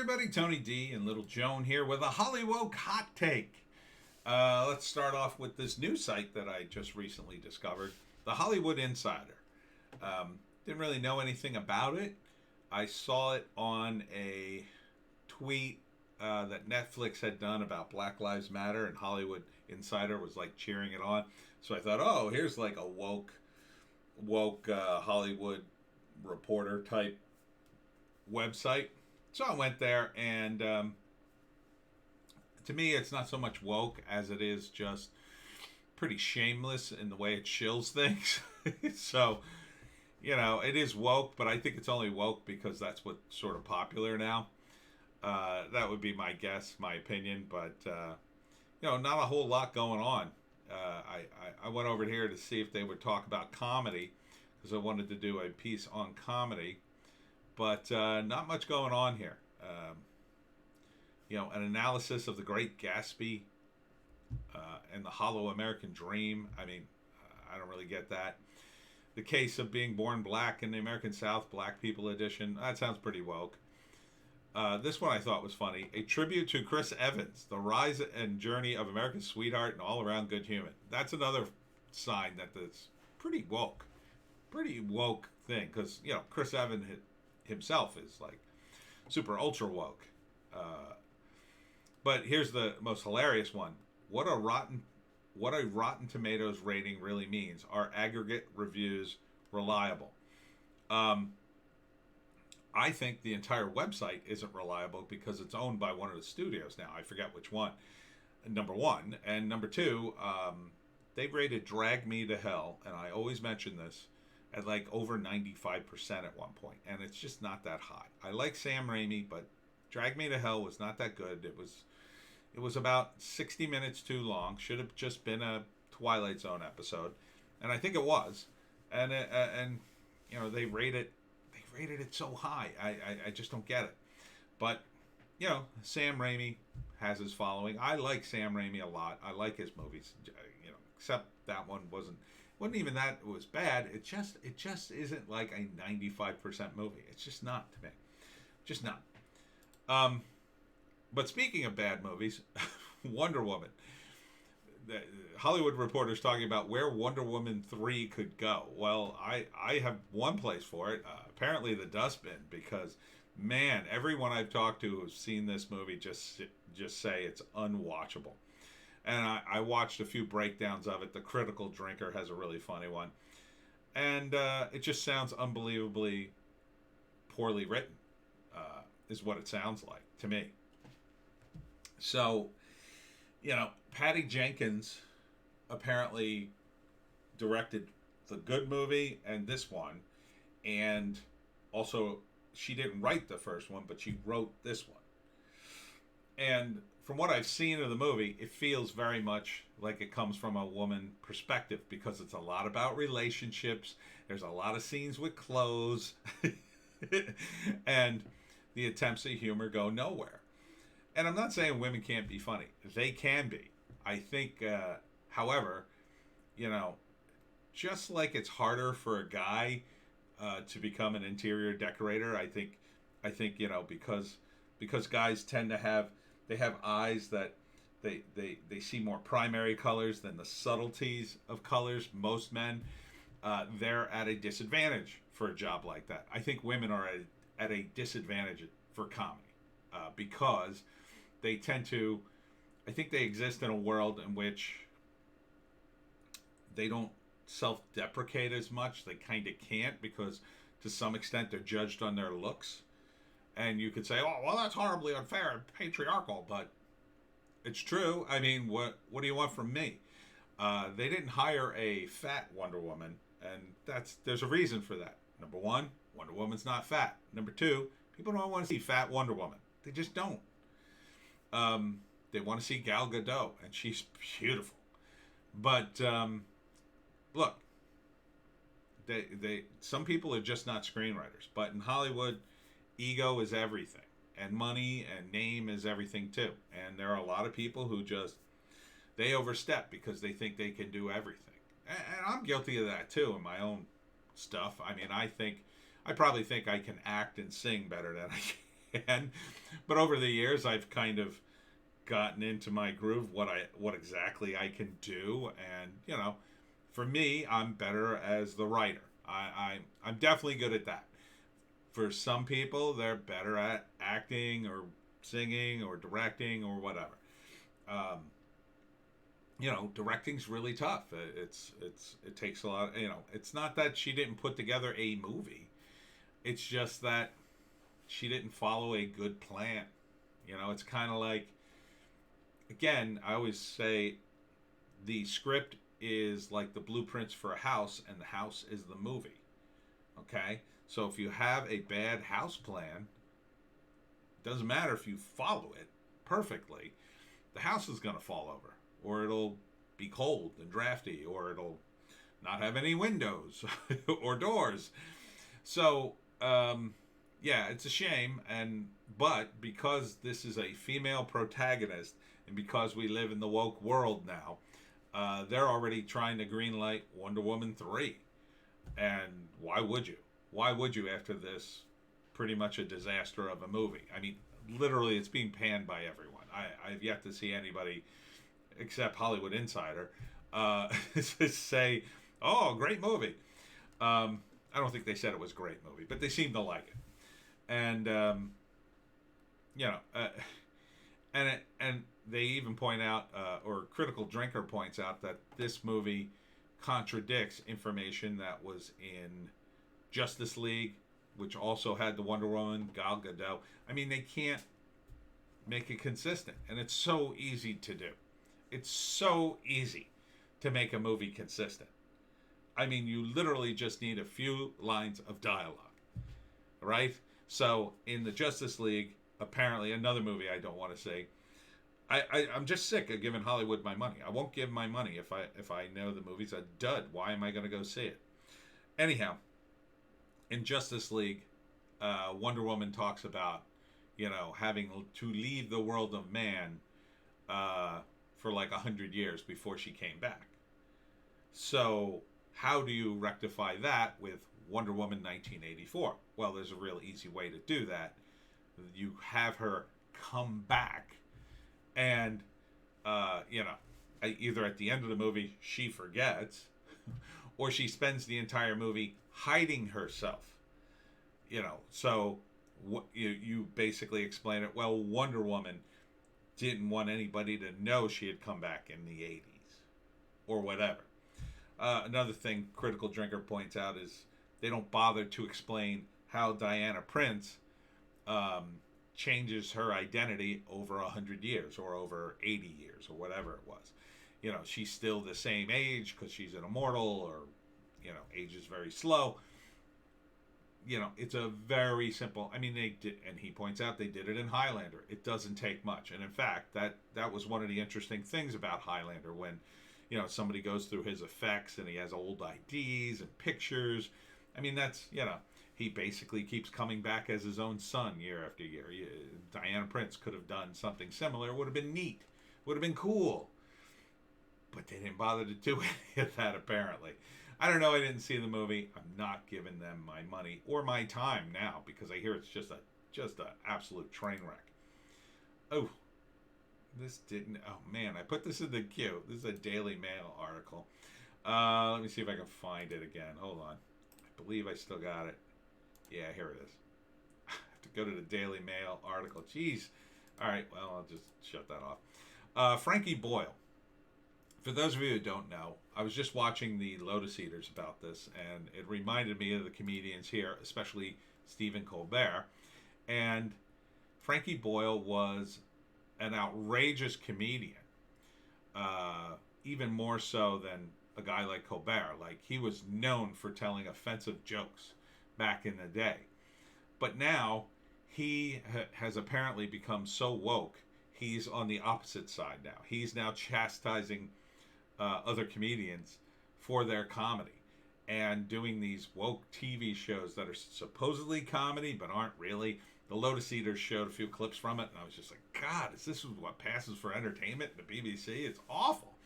everybody, Tony D and Little Joan here with a Hollywoke hot take. Let's start off with this new site that I just recently discovered, the Hollywood Insider. Didn't really know anything about it. I saw it on a tweet that Netflix had done about Black Lives Matter, and Hollywood Insider was like cheering it on. So I thought, oh, here's like a woke Hollywood reporter type website. So I went there, and to me, it's not so much woke as it is just pretty shameless in the way it shills things. So, it is woke, but I think it's only woke because that's what's sort of popular now. That would be my guess, my opinion, but, not a whole lot going on. I went over here to see if they would talk about comedy because I wanted to do a piece on comedy. But not much going on here. An analysis of the Great Gatsby and the hollow American dream. I mean, I don't really get that. The case of being born black in the American South, Black People Edition. That sounds pretty woke. This one I thought was funny. A tribute to Chris Evans, the rise and journey of America's sweetheart and all-around good human. That's another sign that that's pretty woke. Pretty woke thing. Because, Chris Evans himself is like super ultra woke. But here's the most hilarious one. What a Rotten Tomatoes rating really means. Are aggregate reviews reliable? I think the entire website isn't reliable because it's owned by one of the studios now. I forget which one. Number one. And number two, they rated Drag Me to Hell, and I always mention this, at like over 95% at one point, and it's just not that high. I like Sam Raimi, but Drag Me to Hell was not that good. It was about 60 minutes too long. Should have just been a Twilight Zone episode, and I think it was. And they rated it so high. I just don't get it. But Sam Raimi has his following. I like Sam Raimi a lot. I like his movies. Except that one wasn't even that it was bad. It just isn't like a 95% movie. It's just not to me. Just not. But speaking of bad movies, Wonder Woman. The Hollywood Reporter's talking about where Wonder Woman 3 could go. Well, I have one place for it. Apparently the dustbin, because man, everyone I've talked to who's seen this movie just say it's unwatchable. And I watched a few breakdowns of it. The Critical Drinker has a really funny one. And it just sounds unbelievably poorly written, is what it sounds like to me. So, Patty Jenkins apparently directed the good movie and this one. And also, she didn't write the first one, but she wrote this one. And from what I've seen of the movie, it feels very much like it comes from a woman perspective because it's a lot about relationships. There's a lot of scenes with clothes. And the attempts at humor go nowhere. And I'm not saying women can't be funny. They can be. I think, however, just like it's harder for a guy to become an interior decorator, I think because guys tend to have eyes that they see more primary colors than the subtleties of colors. Most men, they're at a disadvantage for a job like that. I think women are at a disadvantage for comedy because they tend to, I think they exist in a world in which they don't self-deprecate as much. They kind of can't because to some extent they're judged on their looks. And you could say, oh, well, that's horribly unfair and patriarchal, but it's true. I mean, what do you want from me? They didn't hire a fat Wonder Woman, and there's a reason for that. Number one, Wonder Woman's not fat. Number two, people don't want to see fat Wonder Woman. They just don't. They want to see Gal Gadot, and she's beautiful. But look, some people are just not screenwriters. But in Hollywood, ego is everything, and money and name is everything too. And there are a lot of people who they overstep because they think they can do everything. And I'm guilty of that too in my own stuff. I mean, I probably think I can act and sing better than I can. But over the years, I've kind of gotten into my groove, what exactly I can do, and for me, I'm better as the writer. I'm definitely good at that. For some people, they're better at acting or singing or directing or whatever. Um, directing's really tough. It takes a lot. It's not that she didn't put together a movie. It's just that she didn't follow a good plan. It's kind of like, again, I always say the script is like the blueprints for a house, and the house is the movie. Okay? So if you have a bad house plan, it doesn't matter if you follow it perfectly, the house is going to fall over, or it'll be cold and drafty, or it'll not have any windows or doors. So, yeah, it's a shame, but because this is a female protagonist, and because we live in the woke world now, they're already trying to greenlight Wonder Woman 3. And why would you? Why would you after this pretty much a disaster of a movie? I mean, literally, it's being panned by everyone. I've yet to see anybody, except Hollywood Insider, say, oh, great movie. I don't think they said it was a great movie, but they seemed to like it. And, and they even point out, or Critical Drinker points out, that this movie contradicts information that was in Justice League, which also had the Wonder Woman, Gal Gadot. I mean, they can't make it consistent, and it's so easy to do. It's so easy to make a movie consistent. I mean, you literally just need a few lines of dialogue, right? So in the Justice League, apparently another movie I don't want to say, I'm just sick of giving Hollywood my money. I won't give my money if I know the movie's a dud. Why am I going to go see it? Anyhow, in Justice League, Wonder Woman talks about having to leave the world of man for like 100 years before she came back. So how do you rectify that with Wonder Woman 1984? Well, there's a real easy way to do that. You have her come back, and either at the end of the movie she forgets, or she spends the entire movie hiding herself. So you basically explain it. Well, Wonder Woman didn't want anybody to know she had come back in the 80s or whatever. Another thing Critical Drinker points out is they don't bother to explain how Diana Prince changes her identity over 100 years or over 80 years or whatever it was. She's still the same age because she's an immortal, or age is very slow. It's a very simple. I mean, they did, and he points out they did it in Highlander. It doesn't take much, and in fact, that was one of the interesting things about Highlander, when somebody goes through his effects and he has old IDs and pictures. I mean, that's he basically keeps coming back as his own son year after year. Diana Prince could have done something similar. It would have been neat. Would have been cool. But they didn't bother to do any of that, apparently. I don't know. I didn't see the movie. I'm not giving them my money or my time now, because I hear it's just a absolute train wreck. Oh, this didn't. Oh man, I put this in the queue. This is a Daily Mail article. Let me see if I can find it again. Hold on. I believe I still got it. Yeah, here it is. I have to go to the Daily Mail article. Jeez. All right. Well, I'll just shut that off. Frankie Boyle. For those of you who don't know, I was just watching the Lotus Eaters about this, and it reminded me of the comedians here, especially Stephen Colbert. And Frankie Boyle was an outrageous comedian, even more so than a guy like Colbert. Like, he was known for telling offensive jokes back in the day. But now, he has apparently become so woke, he's on the opposite side now. He's now chastising other comedians for their comedy, and doing these woke TV shows that are supposedly comedy but aren't really. The Lotus Eaters showed a few clips from it, and I was just like, God, is this what passes for entertainment in the BBC? It's awful.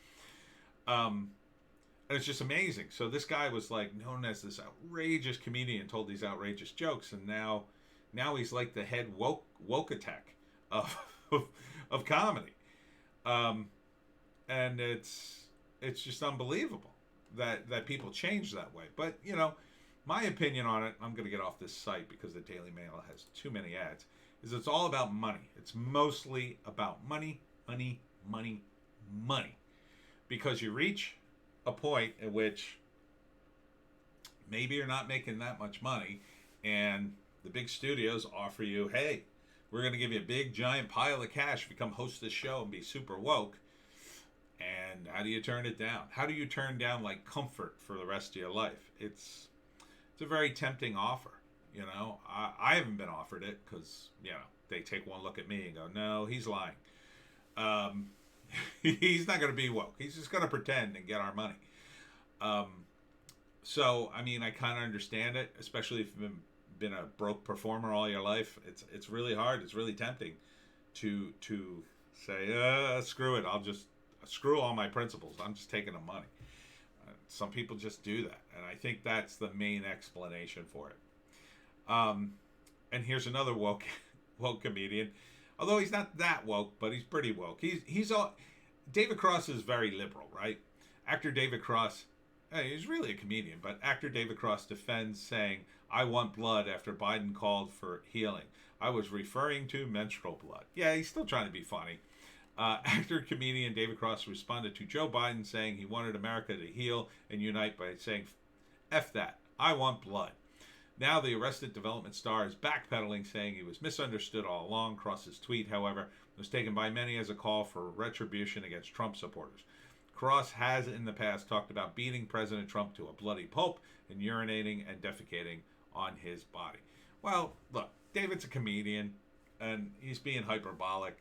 And it's just amazing. So this guy was like known as this outrageous comedian, told these outrageous jokes, and now Now he's like the head woke attack of of comedy, um, and it's just unbelievable that people change that way. But my opinion on it, I'm going to get off this site because the Daily Mail has too many ads. Is it's all about money. It's mostly about money, money, money, money, because you reach a point at which maybe you're not making that much money, and the big studios offer you, hey, we're going to give you a big giant pile of cash if you come host this show and be super woke. And how do you turn it down? How do you turn down like comfort for the rest of your life? It's a very tempting offer. I haven't been offered it because they take one look at me and go, no, he's lying. He's not going to be woke. He's just going to pretend and get our money. So I mean, I kind of understand it, especially if you've been a broke performer all your life. It's really hard. It's really tempting to say, screw it. I'll just screw all my principles. I'm just taking the money. Some people just do that, and I think that's the main explanation for it. And here's another woke comedian, although he's not that woke, but he's pretty woke. He's all David Cross is very liberal, right? Actor David Cross, he's really a comedian, but actor David Cross defends saying, "I want blood" after Biden called for healing. I was referring to menstrual blood. Yeah, he's still trying to be funny. Actor comedian David Cross responded to Joe Biden saying he wanted America to heal and unite by saying, "F that, I want blood." Now the Arrested Development star is backpedaling, saying he was misunderstood all along. Cross's tweet, however, was taken by many as a call for retribution against Trump supporters. Cross has in the past talked about beating President Trump to a bloody pulp and urinating and defecating on his body. Well, look, David's a comedian, and he's being hyperbolic.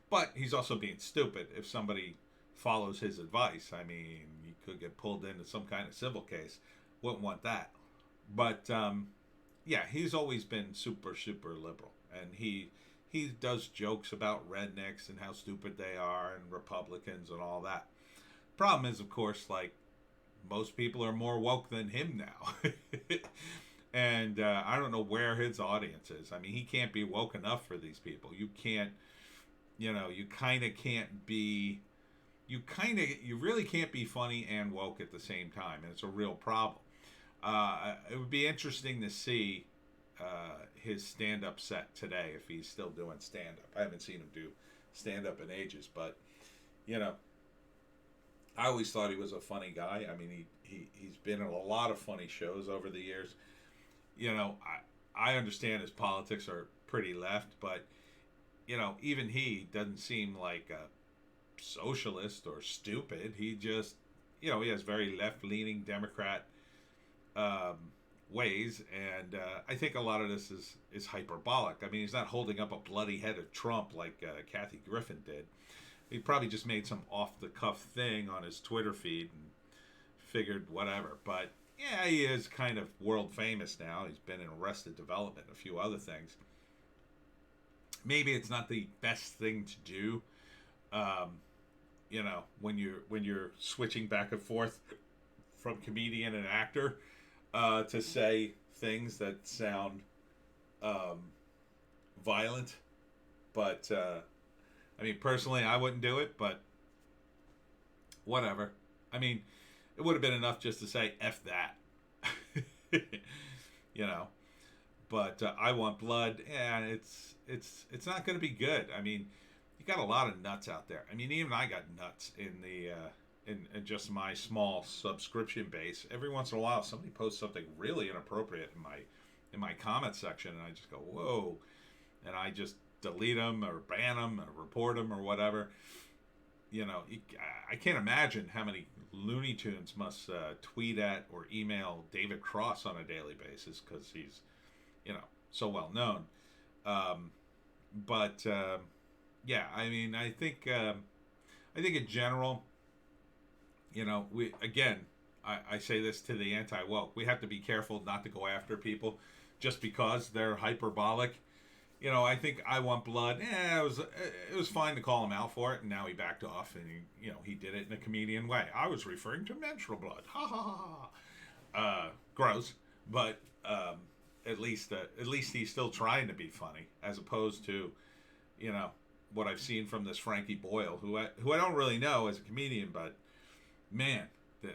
But he's also being stupid if somebody follows his advice. I mean, you could get pulled into some kind of civil case. Wouldn't want that. But he's always been super, super liberal, and he does jokes about rednecks and how stupid they are and Republicans and all that. Problem is, of course, like, most people are more woke than him now. And I don't know where his audience is. I mean, he can't be woke enough for these people. You can't, you kind of can't be, you really can't be funny and woke at the same time. And it's a real problem. It would be interesting to see his stand-up set today, if he's still doing stand-up. I haven't seen him do stand-up in ages, but, I always thought he was a funny guy. I mean, he's been in a lot of funny shows over the years. I understand his politics are pretty left, but, even he doesn't seem like a socialist or stupid. He just, he has very left-leaning Democrat ways, and I think a lot of this is hyperbolic. I mean, he's not holding up a bloody head of Trump like Kathy Griffin did. He probably just made some off-the-cuff thing on his Twitter feed and figured whatever. But, yeah, he is kind of world famous now. He's been in Arrested Development and a few other things. Maybe it's not the best thing to do, when you're switching back and forth from comedian and actor, to say things that sound violent. But, I mean, personally, I wouldn't do it, but whatever. I mean, it would have been enough just to say, F that. But I want blood, and it's not going to be good. I mean, you got a lot of nuts out there. I mean, even I got nuts in the in just my small subscription base. Every once in a while, somebody posts something really inappropriate in my comment section, and I just go, whoa, and I just delete them or ban them or report them or whatever. I can't imagine how many Looney Tunes must tweet at or email David Cross on a daily basis, because he's, so well known. I mean, I think in general, I say this to the anti-woke. We have to be careful not to go after people just because they're hyperbolic. I think I want blood. It was fine to call him out for it, and now he backed off, and he did it in a comedian way. I was referring to menstrual blood. Ha ha ha ha. Gross, but Um, at least he's still trying to be funny, as opposed to, you know, what I've seen from this Frankie Boyle, who I don't really know as a comedian, but man,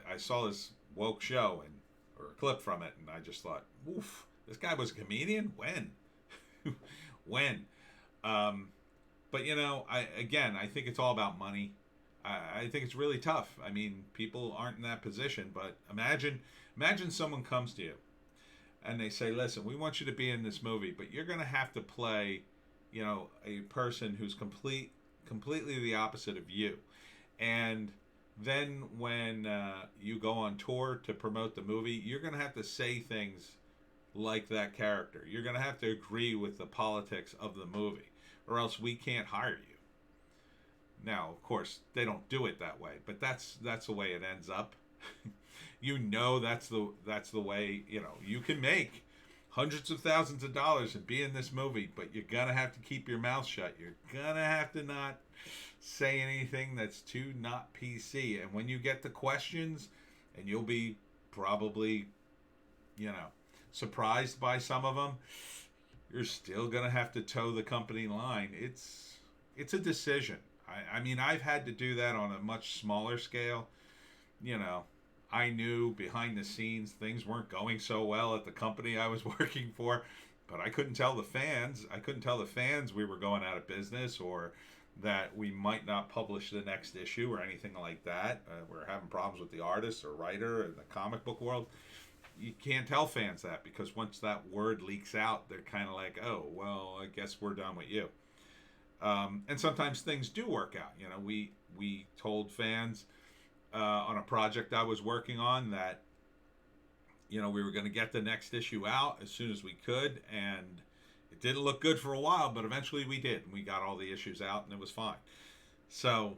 I saw this woke show and or a clip from it, and I just thought, oof, this guy was a comedian. When, when? Um, but you know, I think it's all about money. I think it's really tough. I mean, people aren't in that position, but imagine someone comes to you and they say, "Listen, we want you to be in this movie, but you're going to have to play, you know, a person who's completely the opposite of you." And then when you go on tour to promote the movie, you're going to have to say things like that character. You're going to have to agree with the politics of the movie, or else we can't hire you. Now, of course, they don't do it that way, but that's the way it ends up. You know, that's the way. You know, you can make hundreds of thousands of dollars and be in this movie, but you're gonna have to keep your mouth shut. You're gonna have to not say anything that's too not PC. And when you get the questions, and you'll be probably, you know, surprised by some of them, you're still gonna have to toe the company line. It's a decision. I mean, I've had to do that on a much smaller scale. You know, I knew behind the scenes things weren't going so well at the company I was working for, but I couldn't tell the fans. I couldn't tell the fans we were going out of business, or that we might not publish the next issue or anything like that. We're having problems with the artist or writer in the comic book world. You can't tell fans that, because once that word leaks out, they're kind of like, oh, well, I guess we're done with you. And sometimes things do work out. You know, we told fans on a project I was working on that, you know, we were going to get the next issue out as soon as we could, and it didn't look good for a while, but eventually we did, and we got all the issues out, and it was fine. So,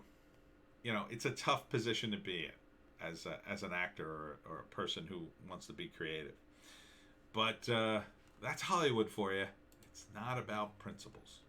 you know, it's a tough position to be in as an actor or a person who wants to be creative. But that's Hollywood for you. It's not about principles.